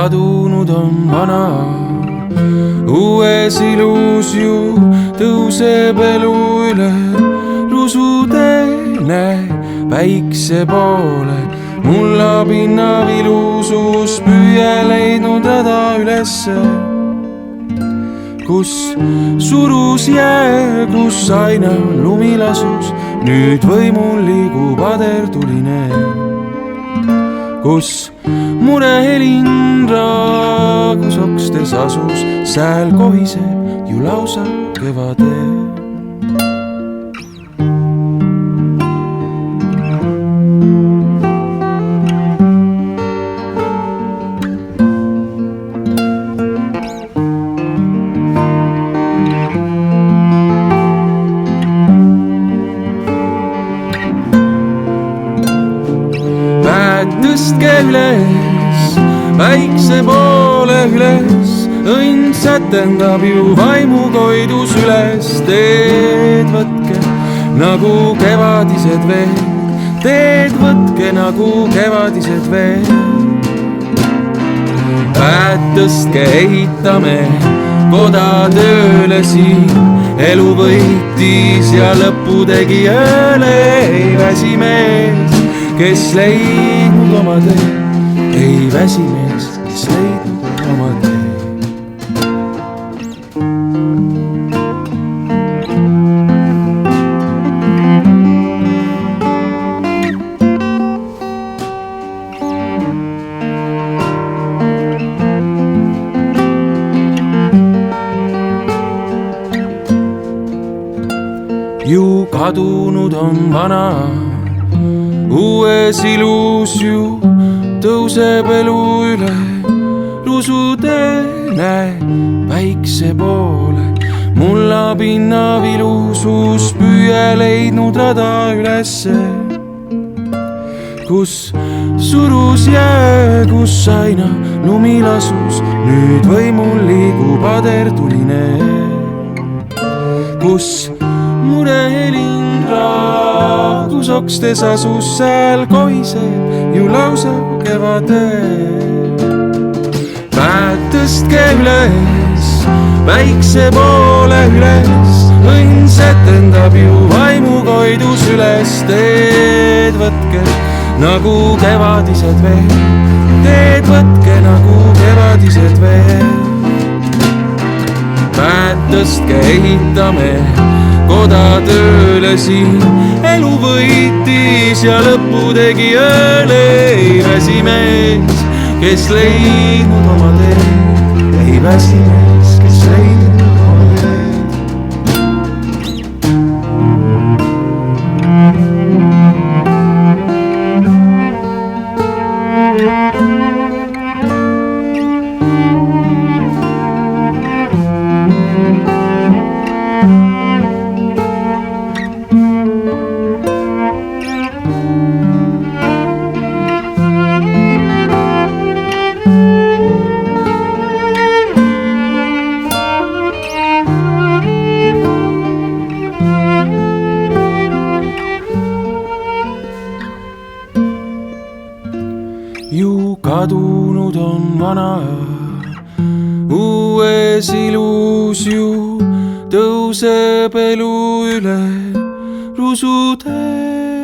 kadunud on vana, uues ilus ju tõuseb elu üle. Rusuteene päikse poole, mullapinna vilusus püüe leidnud rada ülesse, kus surus jää, kus aina lumi lasus. Nüüd võimul liigub adertuline, kus murehelin raagus okstes asus. Sääl kohiseb ju lausa kevade. Tõstke üles, päikse poole üles, õnn sätendab ju vaimukoidus üles. Teed võtke nagu kevadised veel, teed võtke nagu kevadised veel. Päed tõstke, ehitame koda tööle siin, elu võitis ja lõppu tegi ööle. Ei väsi mees, kes leidnud oma tee, ei väsi mees, kes leidnud oma tee. Ju kadunud on vana, uues ilus ju tõuseb elu üle. Rusuteene päikse poole, mullapinna vilusus püüe leidnud rada ülesse, kus surus jää, kus aina lumi lasus. Nüüd võimul liigub adertuline, kus murehelin raagus okstes asus. Sääl kohiseb ju lausa kevade. Päed tõstke üles, päikse poole üles, õnn sätendab ju vaimukoidus üles. Teed võtke nagu kevadised veel, teed võtke nagu kevadised veel. Päed tõstke, ehitame koda tööle siin, elu võitis ja lõppu tegi ööle. Ei väsi mees, kes leidnud oma tee, ei väsi mees, kes leidnud oma tee. Ju kadunud on vana, uues ilus ju tõuseb elu üle. Rusuteene